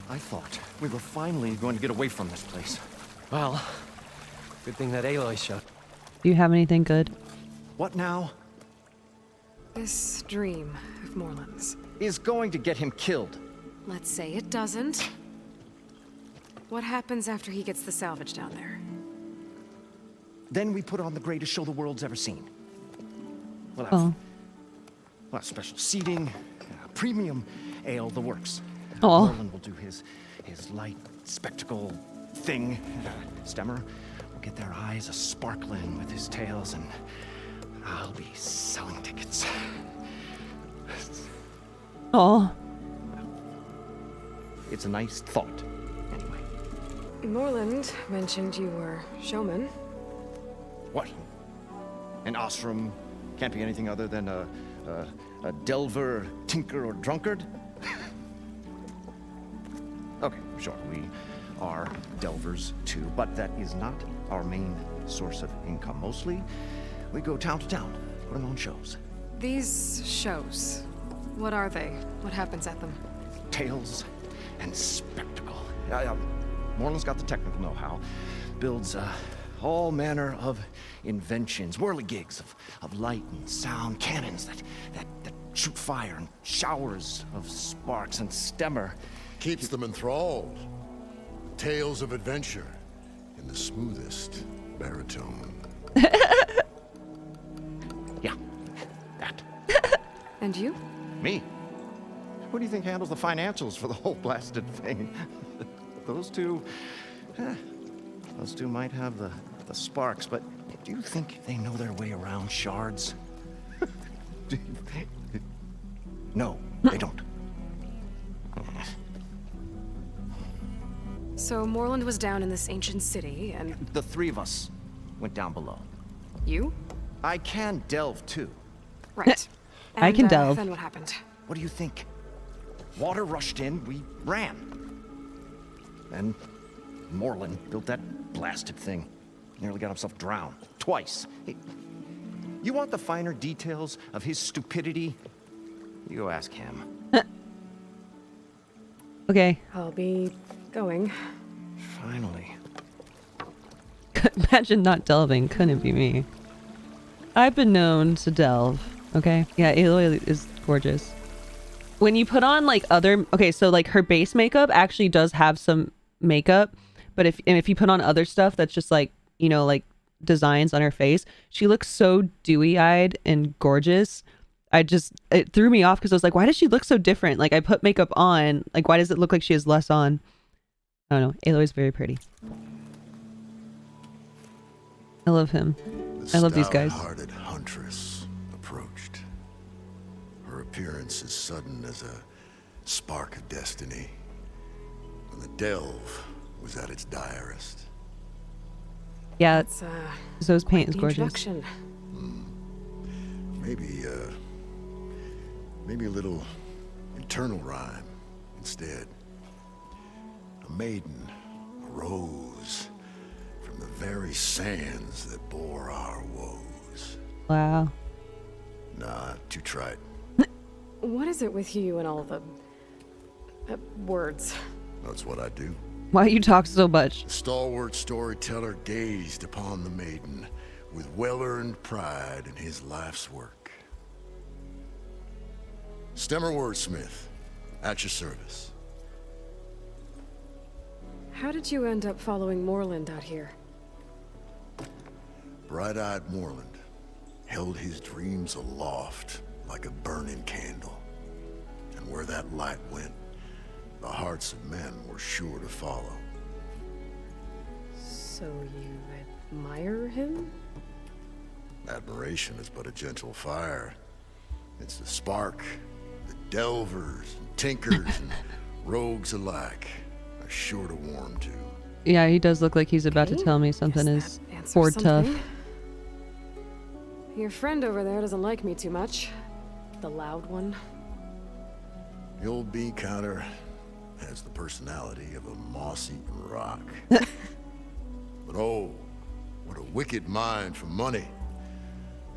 I thought we were finally going to get away from this place. Well, good thing that Aloy showed. Do you have anything good? What now? This dream of Morland's. Is going to get him killed. Let's say it doesn't. What happens after he gets the salvage down there? Then we put on the greatest show the world's ever seen. We'll have, Oh. we'll have special seating, premium ale, the works. Oh. Merlin will do his light spectacle thing. Stemmer will get their eyes a-sparkling with his tales, and I'll be selling tickets. Oh. It's a nice thought, anyway. Morland mentioned you were showman. What? An ostrom can't be anything other than a delver, tinker, or drunkard? Okay, sure, we are delvers too, but that is not our main source of income. Mostly, we go town to town, putting on shows. These shows, what are they? What happens at them? Tales and spectacle. Moreland's got the technical know-how. Builds all manner of inventions, whirligigs of light and sound, cannons that shoot fire, and showers of sparks, and Stemmer Keeps them enthralled. Tales of adventure in the smoothest baritone. Yeah, that. And you? Me? Who do you think handles the financials for the whole blasted thing? Those two might have the sparks, but do you think they know their way around shards? No, they don't. So Morland was down in this ancient city, and The three of us went down below. you? I can delve too. Right. I can delve. Then what happened? What do you think? Water rushed in, we ran. Then Morland built that blasted thing. Nearly got himself drowned. Twice. You want the finer details of his stupidity? You go ask him. Okay. I'll be going. Finally. Imagine not delving. Couldn't be me. I've been known to delve. Okay. Yeah, Aloy is gorgeous. When you put on like other, okay, so like her base makeup actually does have some makeup, but if you put on other stuff that's just like, you know, like designs on her face, she looks so dewy-eyed and gorgeous. It threw me off because I was like, why does she look so different? Like I put makeup on, like why does it look like she has less on? I don't know. Aloy's very pretty. I love him. I love these guys. The stout-hearted huntress approached. Her appearance as sudden as a spark of destiny. When the delve was at its direst. Yeah, It's Zoe's paint quite is the gorgeous. introduction. Maybe a little internal rhyme instead. A maiden arose from the very sands that bore our woes. Wow. Nah, too trite. What is it with you and all the words? That's what I do. Why you talk so much? The stalwart storyteller gazed upon the maiden with well-earned pride in his life's work. Stemmer wordsmith, at your service. How did you end up following Morland out here? Bright-eyed Morland held his dreams aloft like a burning candle. And where that light went, the hearts of men were sure to follow. So you admire him? Admiration is but a gentle fire. It's the spark that delvers and tinkers and rogues alike are sure to warm to. Yeah, he does look like he's about to Okay, tell me something guess is that answers bored tough. something. Your friend over there doesn't like me too much. The loud one. The old bean counter has the personality of a moss-eaten rock. But oh, what a wicked mind for money.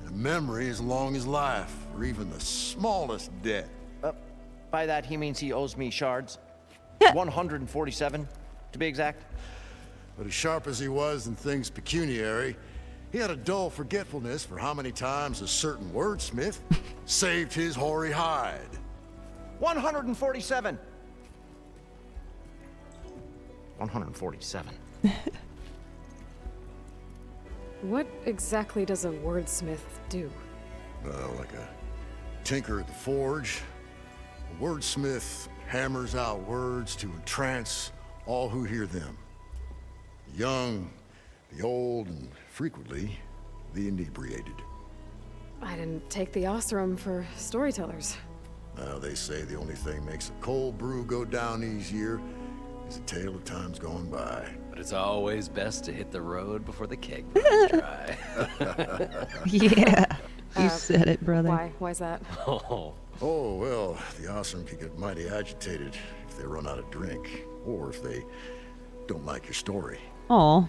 And a memory as long as life, or even the smallest debt. By that, he means he owes me shards. 147, to be exact. But as sharp as he was in things pecuniary, he had a dull forgetfulness for how many times a certain wordsmith saved his hoary hide. 147. 147. What exactly does a wordsmith do? Like a tinker at the forge. A wordsmith hammers out words to entrance all who hear them. The young, the old, and frequently, the inebriated. I didn't take the Osram for storytellers. Now, they say the only thing makes a cold brew go down easier is a tale of times gone by. But it's always best to hit the road before the keg runs dry. Yeah. You said it, brother. Why? Why's that? Oh. Oh, well, the Osram can get mighty agitated if they run out of drink, or if they don't like your story. Aw.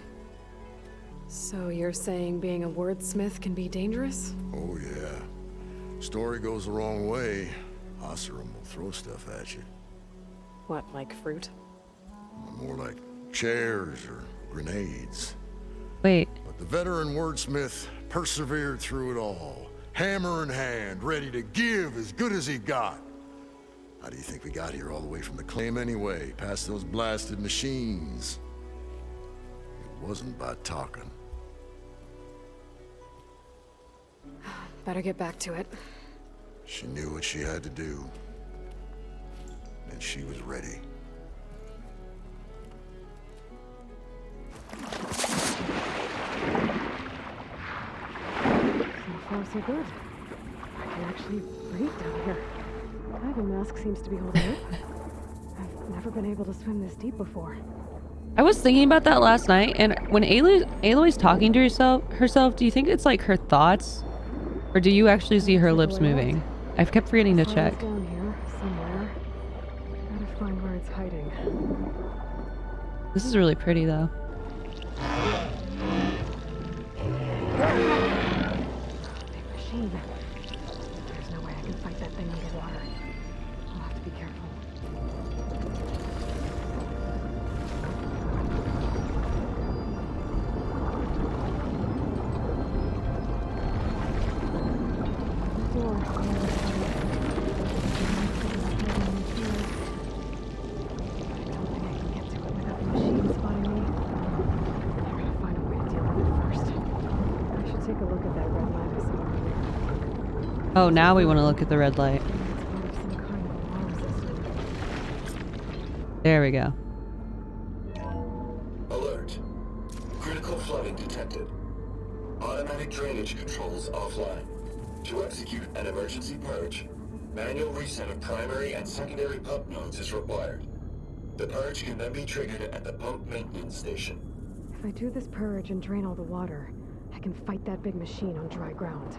So you're saying being a wordsmith can be dangerous? Oh, yeah. Story goes the wrong way, Osram will throw stuff at you. What, like fruit? More like chairs or grenades. Wait. But the veteran wordsmith persevered through it all, hammer in hand, ready to give as good as he got. How do you think we got here all the way from the claim anyway, past those blasted machines? It wasn't by talking. Better get back to it. She knew what she had to do, and she was ready. So far, so good. I can actually breathe down here. Diving mask seems to be holding up. I've never been able to swim this deep before. I was thinking about that last night, and when Aloy's talking to herself, do you think it's like her thoughts? Or do you actually see her lips moving? I've kept forgetting to check. Down here, somewhere. Gotta find where it's hiding. This is really pretty, though. Big machine. There's no way I can fight that thing underwater. I'll have to be careful. The door on the other side. I don't think I can get to it without the machine spotting me. I'm gonna find a way to deal with it first. I should take a look at that red light I saw earlier. Oh, now we want to look at the red light. It's part of some kind of alarm system. There we go. Alert. Critical flooding detected. Automatic drainage controls offline. To execute an emergency purge, manual reset of primary and secondary pump nodes is required. The purge can then be triggered at the pump maintenance station. If I do this purge and drain all the water, I can fight that big machine on dry ground.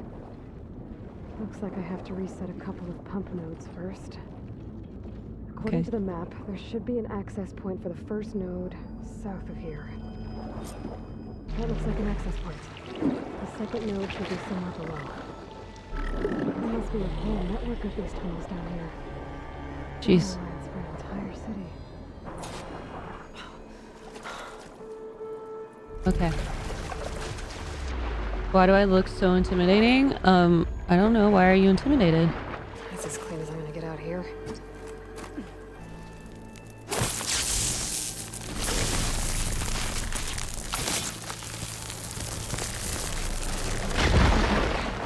Looks like I have to reset a couple of pump nodes first. According Okay. to the map, there should be an access point for the first node south of here. That looks like an access point. The second node should be somewhere below. There must be a whole network of these tunnels down here. Jeez. Power lines for an entire city. Okay. Why do I look so intimidating? I don't know. Why are you intimidated? That's as clean as I'm gonna get out here.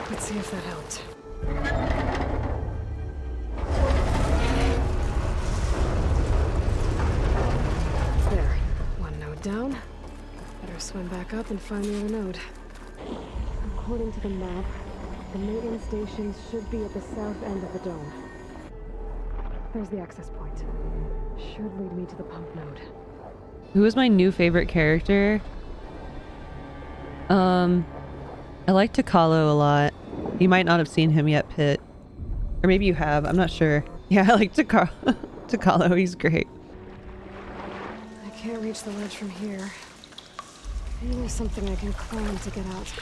Let's see if that helped. There. One node down. Better swim back up and find the other node. According to the map, the maintenance stations should be at the south end of the dome. There's the access point. Should lead me to the pump node. Who is my new favorite character? I like Takalo a lot. You might not have seen him yet, Pitt. Or maybe you have. I'm not sure. Yeah, I like Takalo. He's great. I can't reach the ledge from here. Maybe there's something I can climb to get out.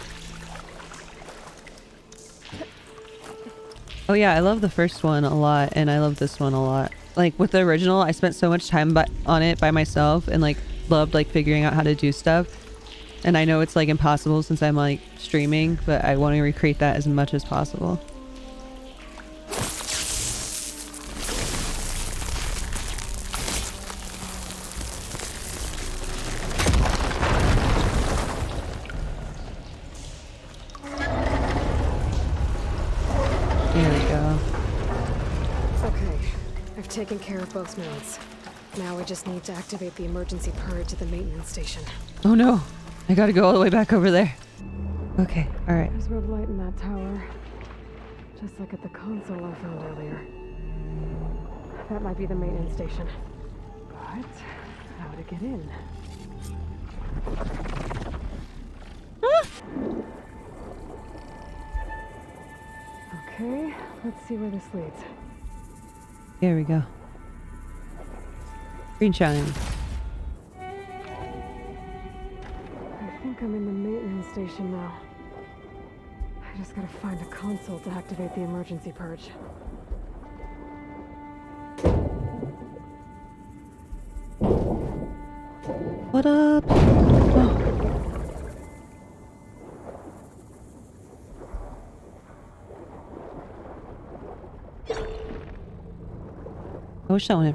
Oh yeah, I love the first one a lot, and I love this one a lot. like with the original, I spent so much time on it by myself and like loved like figuring out how to do stuff. And I know it's like impossible since I'm like streaming, but I want to recreate that as much as possible. There we go. Okay, I've taken care of both nodes. Now I just need to activate the emergency purge at the maintenance station. Oh no, I gotta go all the way back over there. Okay, all right. There's red light in that tower. Just like at the console I found earlier. That might be the maintenance station. But how to get in? Okay, let's see where this leads. Here we go. Green chime. I think I'm in the maintenance station now. I just gotta find a console to activate the emergency purge. What up? Oh. I wish that one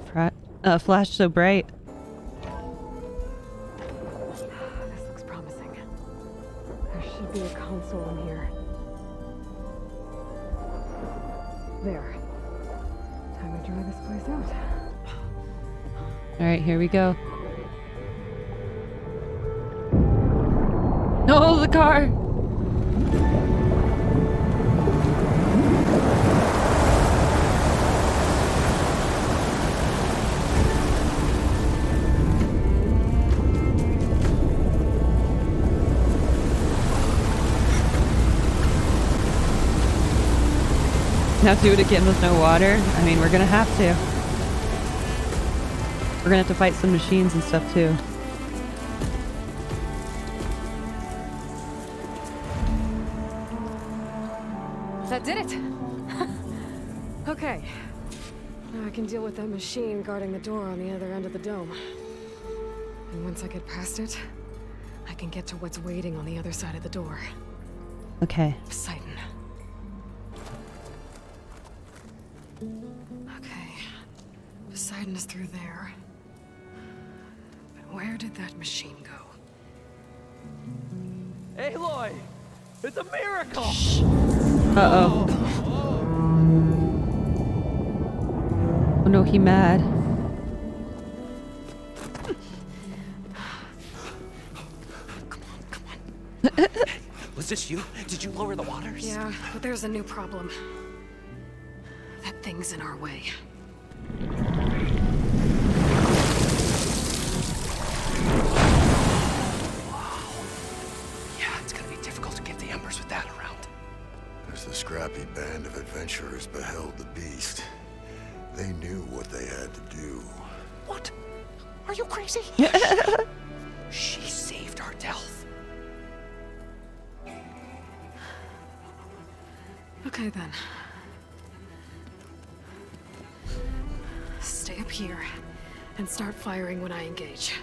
had flashed so bright. This looks promising. There should be a console in here. There. Time to dry this place out. All right, here we go. No, the car. Now do it again with no water? I mean, we're gonna have to. We're gonna have to fight some machines and stuff too. That did it! Okay. Now I can deal with that machine guarding the door on the other end of the dome. And once I get past it, I can get to what's waiting on the other side of the door. Okay. Poseidon. Okay. Poseidon is through there. But where did that machine go? Aloy! It's a miracle! Uh-oh. Oh no, he mad. Was this you? Did you lower the waters? Yeah, but there's a new problem. That thing's in our way. Yeah, it's gonna be difficult to get the embers with that around. As the scrappy band of adventurers beheld the beast, they knew what they had to do. What? Are you crazy? She saved our Delph. Okay then. Stay up here and start firing when I engage.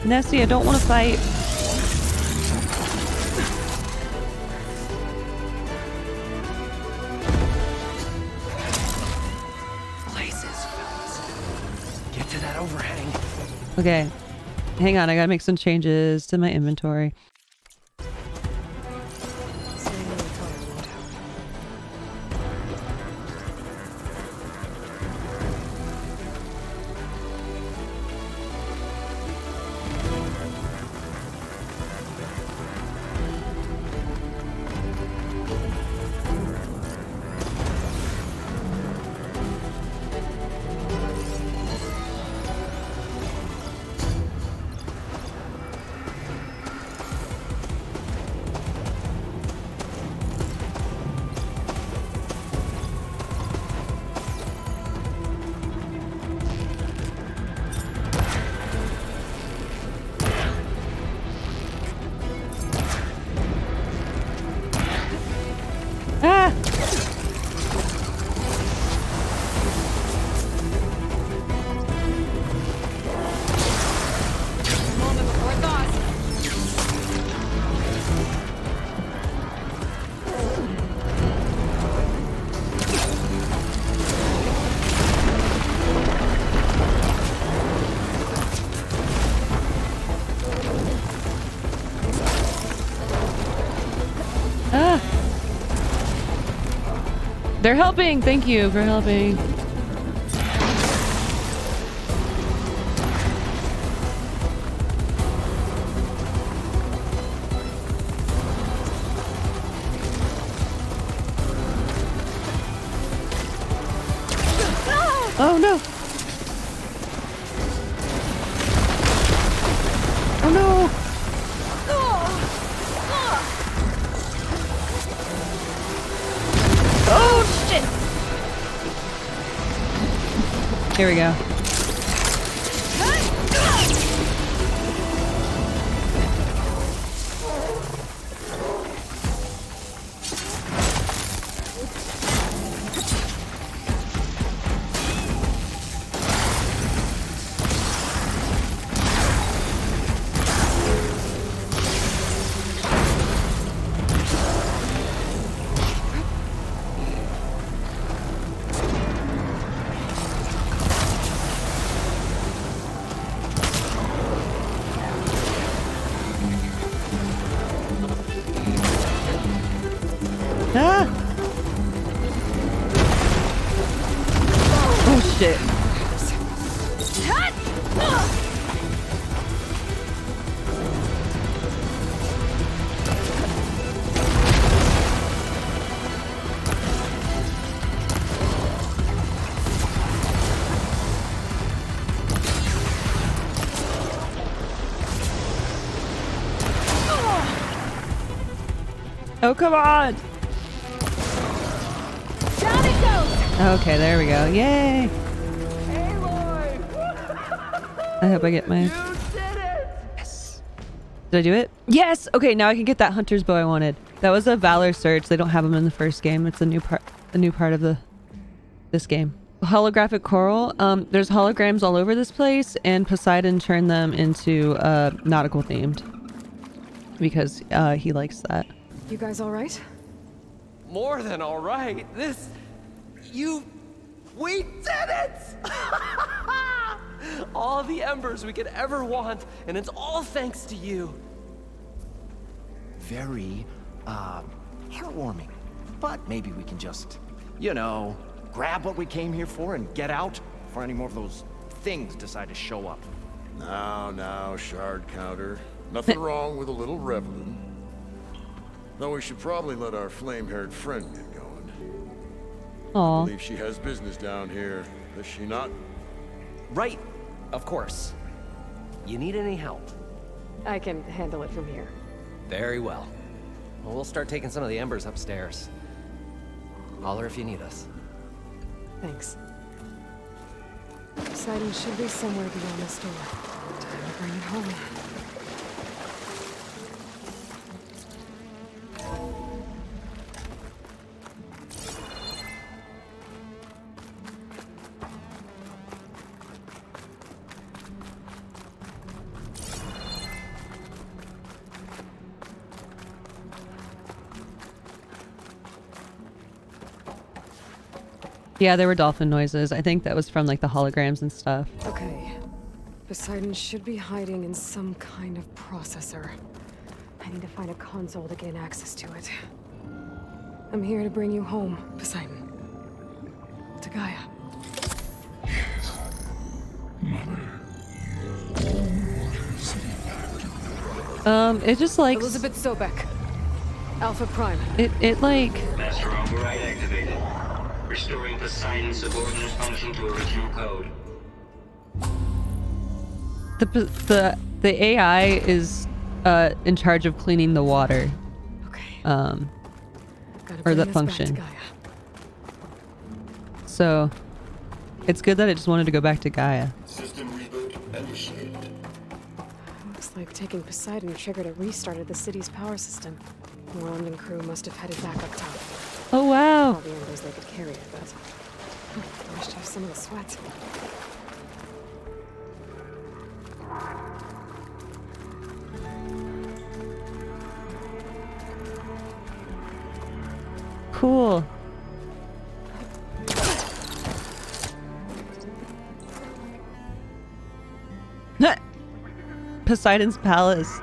Nessie, I don't want to fight. Places. Get to that overhang. Okay. Hang on, I gotta make some changes to my inventory. Staying in the fire won't help. They're helping. Thank you for helping. Oh no. Oh no. Oh shit. Here we go. Ah! Oh shit. Oh, come on. Down it goes! Okay, there we go. Yay. I hope I get my... You did it! Yes. Did I do it? Yes! Okay, now I can get that hunter's bow I wanted. That was a Valor search. They don't have them in the first game. It's a new part of this game. Holographic coral. There's holograms all over this place, and Poseidon turned them into nautical themed because he likes that. You guys all right? More than all right. We did it! All the embers we could ever want, and it's all thanks to you. Very, heartwarming. But maybe we can just, you know, grab what we came here for and get out before any more of those things decide to show up. Now, shard counter. Nothing wrong with a little reveling. Though we should probably let our flame-haired friend get going. I Aw. believe she has business down here, does she not? Right, of course. You need any help? I can handle it from here. Very well. Well, we'll start taking some of the embers upstairs. Holler if you need us. Thanks. Poseidon should be somewhere beyond this door. Time to bring it home. Yeah, there were dolphin noises. I think that was from like the holograms and stuff. Okay. Poseidon should be hiding in some kind of processor. I need to find a console to gain access to it. I'm here to bring you home, Poseidon. To Gaia. It just like Elizabeth Sobek. Alpha Prime. it like Master override activated. Restoring Poseidon's subordinate function to original code. the AI is in charge of cleaning the water. Okay. Or bring the this back to function. Gaia. So it's good that it just wanted to go back to Gaia. System reboot initiated. Looks like taking Poseidon triggered a restart of the city's power system. The London crew must have headed back up top. Oh wow. All the embers they could carry, I bet. I wish to have some of the sweat. Cool. Poseidon's palace.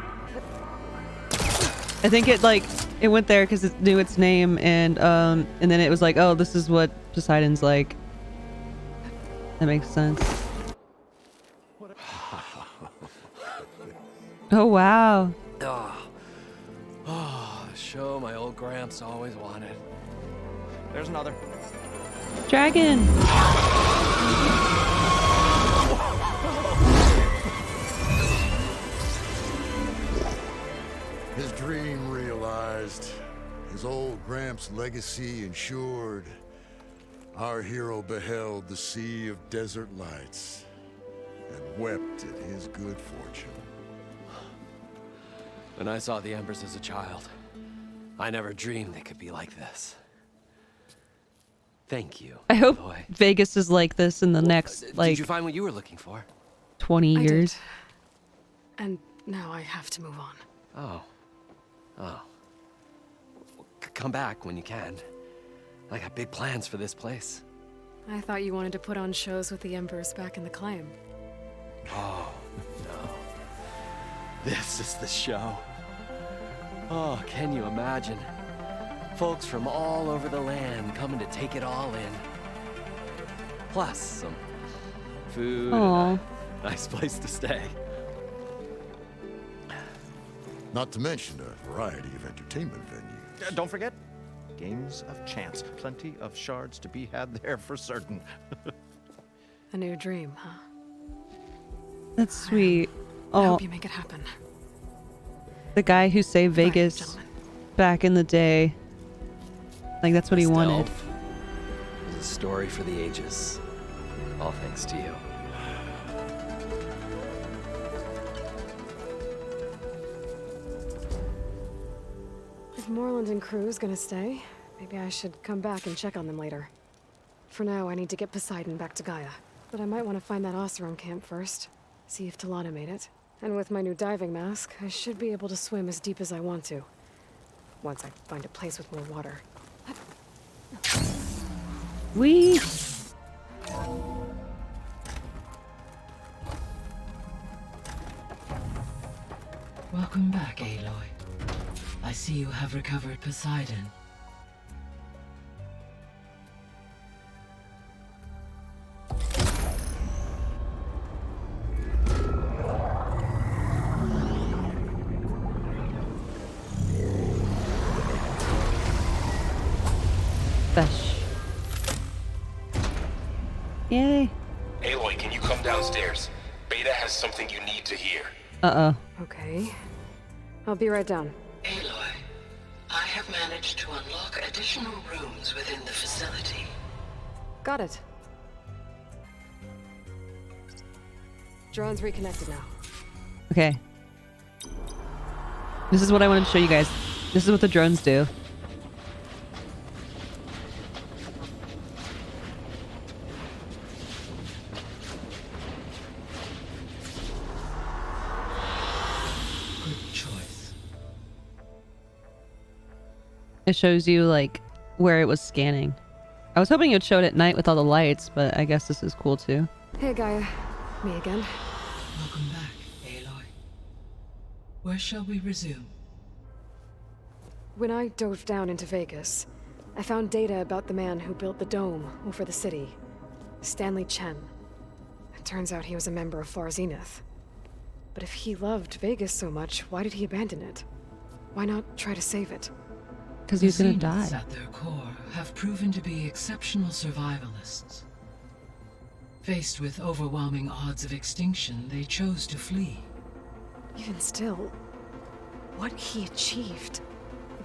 I think it like It went there because it knew its name, and then it was like, oh, this is what Poseidon's like. That makes sense. Oh wow. Oh, show my old Gramps always wanted. There's another. Dragon. His dream realized, his old Gramps' legacy ensured. Our hero beheld the sea of desert lights and wept at his good fortune. When I saw the embers as a child, I never dreamed they could be like this. Thank you. I hope Aloy. Vegas is like this in the next, like, Did you find what you were looking for? 20 I years. did. And now I have to move on. Oh. Oh. Come back when you can. I got big plans for this place. I thought you wanted to put on shows with the Embers back in the claim. Oh, no. This is the show. Oh, can you imagine? Folks from all over the land coming to take it all in. Plus some food Aw. and a nice place to stay. Not to mention a variety of entertainment venues. Don't forget, games of chance. Plenty of shards to be had there for certain. A new dream, huh? That's sweet. I Oh, hope you make it happen. the guy who saved Goodbye, Vegas gentlemen. back in the day. Like, that's what he This wanted. delve is a story for the ages. All thanks to you. If Moreland and crew's gonna stay, maybe I should come back and check on them later. For now, I need to get Poseidon back to Gaia. But I might want to find that Oseram camp first. See if Talana made it. And with my new diving mask, I should be able to swim as deep as I want to. Once I find a place with more water. We. Welcome back, Aloy. I see you have recovered Poseidon. Fish. Yay. Aloy, can you come downstairs? Beta has something you need to hear. Uh-oh. Okay. I'll be right down. Aloy, I have managed to unlock additional rooms within the facility. Got it. Drone's reconnected now. Okay. This is what I wanted to show you guys. This is what the drones do. Good choice. It shows you, like, where it was scanning. I was hoping it would show it at night with all the lights, but I guess this is cool too. Hey, Gaia. Me again. Welcome back, Aloy. Where shall we resume? When I dove down into Vegas, I found data about the man who built the dome over the city. Stanley Chen. It turns out he was a member of Far Zenith. But if he loved Vegas so much, why did he abandon it? Why not try to save it? Because he was gonna The Zeniths die. at their core have proven to be exceptional survivalists. Faced with overwhelming odds of extinction, they chose to flee. Even still, what he achieved.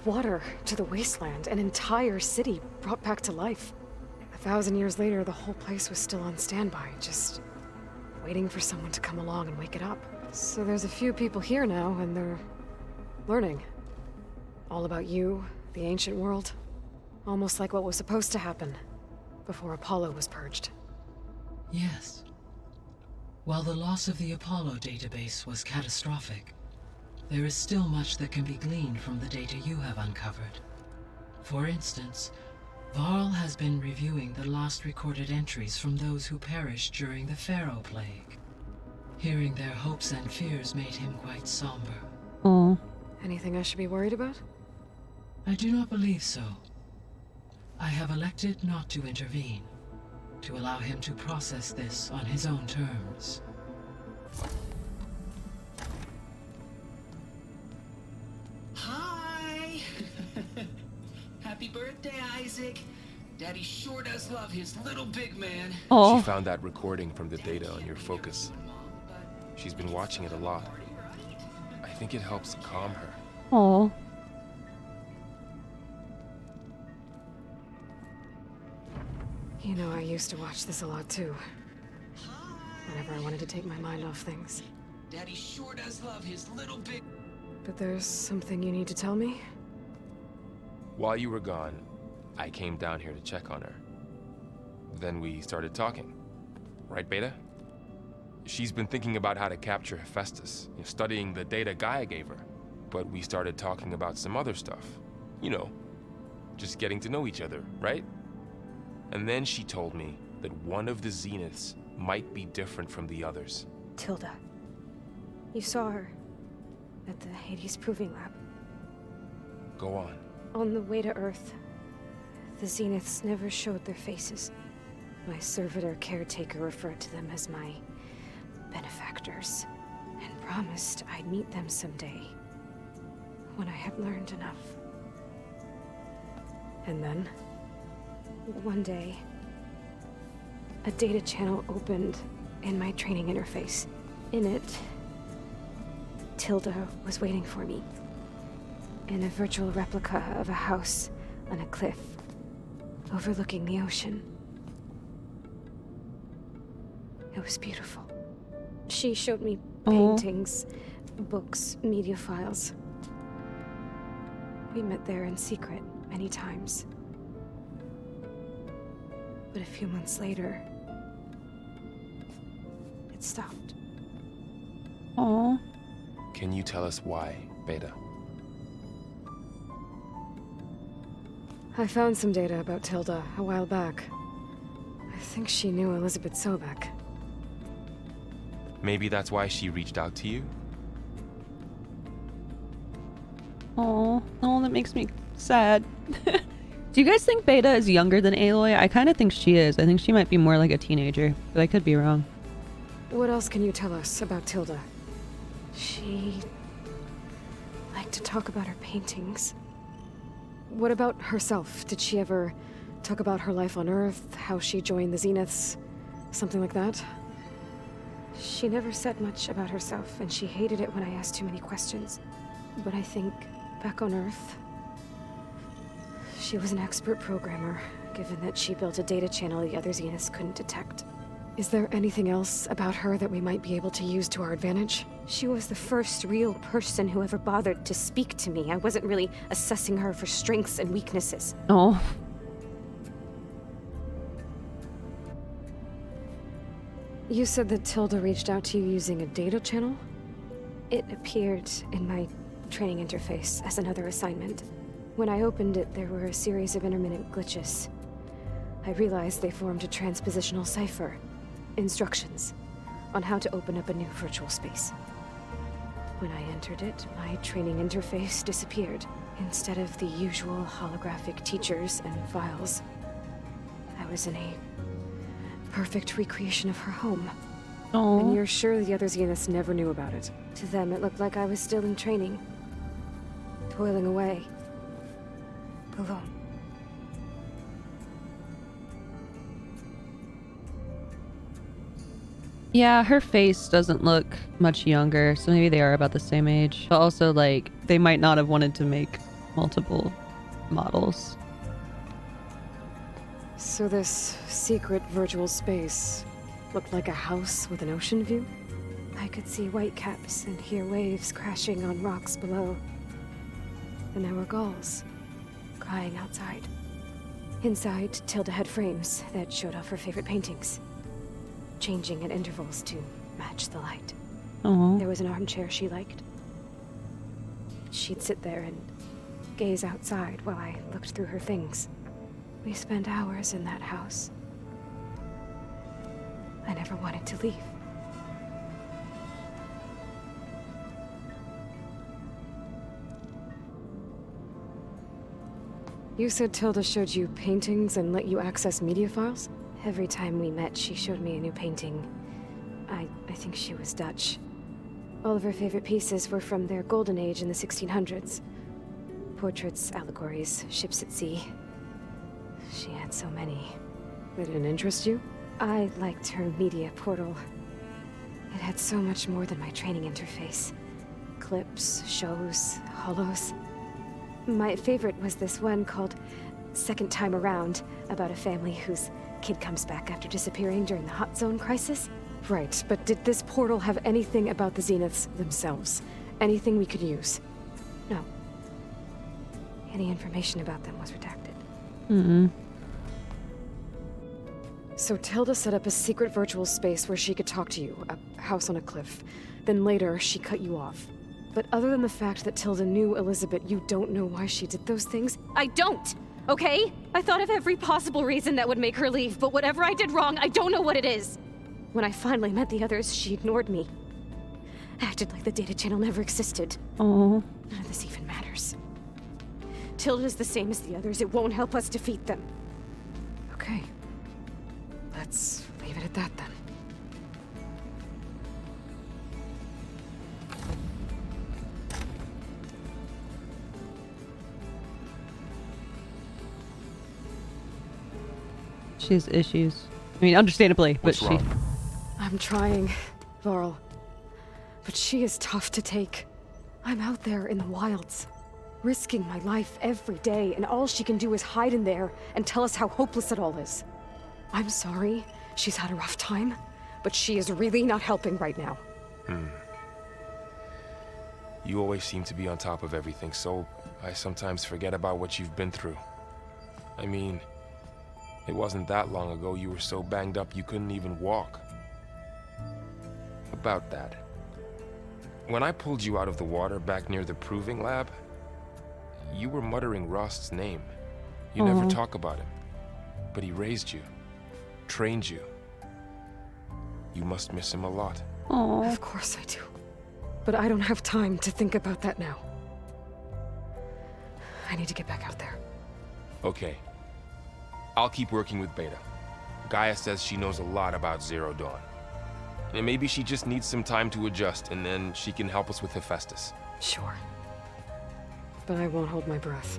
Water to the wasteland, an entire city brought back to life. 1,000 years later, the whole place was still on standby, just waiting for someone to come along and wake it up. So there's a few people here now, and they're learning. All about you, the ancient world. Almost like what was supposed to happen before Apollo was purged. Yes. While the loss of the Apollo database was catastrophic, there is still much that can be gleaned from the data you have uncovered. For instance, Varl has been reviewing the last recorded entries from those who perished during the Pharaoh Plague. Hearing their hopes and fears made him quite somber. Oh. Anything I should be worried about? I do not believe so. I have elected not to intervene, to allow him to process this on his own terms. Hi! Happy birthday, Isaac. Daddy sure does love his little big man. Oh, She found that recording from the data on your focus. She's been watching it a lot. I think it helps calm her. oh. You know, I used to watch this a lot too. Whenever I wanted to take my mind off things. Daddy sure does love his little big... But there's something you need to tell me? While you were gone, I came down here to check on her. Then we started talking. Right, Beta? She's been thinking about how to capture Hephaestus, studying the data Gaia gave her. But we started talking about some other stuff. You know, just getting to know each other, right? And then she told me that one of the Zeniths might be different from the others. Tilda. You saw her at the Hades Proving Lab. Go on. On the way to Earth, the Zeniths never showed their faces. My servitor caretaker referred to them as my benefactors, and promised I'd meet them someday, when I had learned enough. And then? One day, a data channel opened in my training interface. In it, Tilda was waiting for me, in a virtual replica of a house on a cliff, overlooking the ocean. It was beautiful. She showed me paintings, books, media files. We met there in secret many times. But a few months later, it stopped. Oh. Can you tell us why, Beta? I found some data about Tilda a while back. I think she knew Elizabeth Sobek. Maybe that's why she reached out to you? Oh, oh, that makes me sad. Do you guys think Beta is younger than Aloy? I kind of think she is. I think she might be more like a teenager, but I could be wrong. What else can you tell us about Tilda? She liked to talk about her paintings. What about herself? Did she ever talk about her life on Earth, how she joined the Zeniths, something like that? She never said much about herself, and she hated it when I asked too many questions. But I think back on Earth, she was an expert programmer, given that she built a data channel the other Zeniths couldn't detect. Is there anything else about her that we might be able to use to our advantage? She was the first real person who ever bothered to speak to me. I wasn't really assessing her for strengths and weaknesses. Oh. You said that Tilda reached out to you using a data channel? It appeared in my training interface as another assignment. When I opened it, there were a series of intermittent glitches. I realized they formed a transpositional cipher. Instructions on how to open up a new virtual space. When I entered it, my training interface disappeared. Instead of the usual holographic teachers and files, I was in a perfect recreation of her home. Oh. And you're sure the other Zeniths never knew about it? To them, it looked like I was still in training, toiling away, alone. Yeah, her face doesn't look much younger, so maybe they are about the same age. But also, like, they might not have wanted to make multiple models. So this secret virtual space looked like a house with an ocean view? I could see whitecaps and hear waves crashing on rocks below. And there were gulls crying outside. Inside, Tilda had frames that showed off her favorite paintings, changing at intervals to match the light. Oh. There was an armchair she liked. She'd sit there and gaze outside while I looked through her things. We spent hours in that house. I never wanted to leave. You said Tilda showed you paintings and let you access media files? Every time we met, she showed me a new painting. I think she was Dutch. All of her favorite pieces were from their golden age in the 1600s. Portraits, allegories, ships at sea. She had so many. They didn't interest you? I liked her media portal. It had so much more than my training interface. Clips, shows, holos. My favorite was this one called Second Time Around, about a family whose kid comes back after disappearing during the Hot Zone crisis. Right, but did this portal have anything about the Zeniths themselves? Anything we could use? No. Any information about them was redacted. So Tilda set up a secret virtual space where she could talk to you, a house on a cliff. Then later, she cut you off. But other than the fact that Tilda knew Elizabeth, you don't know why she did those things? I don't! Okay? I thought of every possible reason that would make her leave, but whatever I did wrong, I don't know what it is. When I finally met the others, she ignored me. Acted like the data channel never existed. Oh. None of this even matters. Tilda's the same as the others. It won't help us defeat them. Okay. Let's leave it at that then. She has issues. I mean, understandably, but What's wrong? I'm trying, Varl. But she is tough to take. I'm out there in the wilds, risking my life every day, and all she can do is hide in there and tell us how hopeless it all is. I'm sorry, she's had a rough time, but she is really not helping right now. You always seem to be on top of everything, so I sometimes forget about what you've been through. I mean, it wasn't that long ago you were so banged up you couldn't even walk. About that. When I pulled you out of the water back near the proving lab, you were muttering Rost's name. You never talk about him. But he raised you, trained you. You must miss him a lot. Aww. Of course I do. But I don't have time to think about that now. I need to get back out there. Okay. I'll keep working with Beta. Gaia says she knows a lot about Zero Dawn. And maybe she just needs some time to adjust, and then she can help us with Hephaestus. Sure. But I won't hold my breath.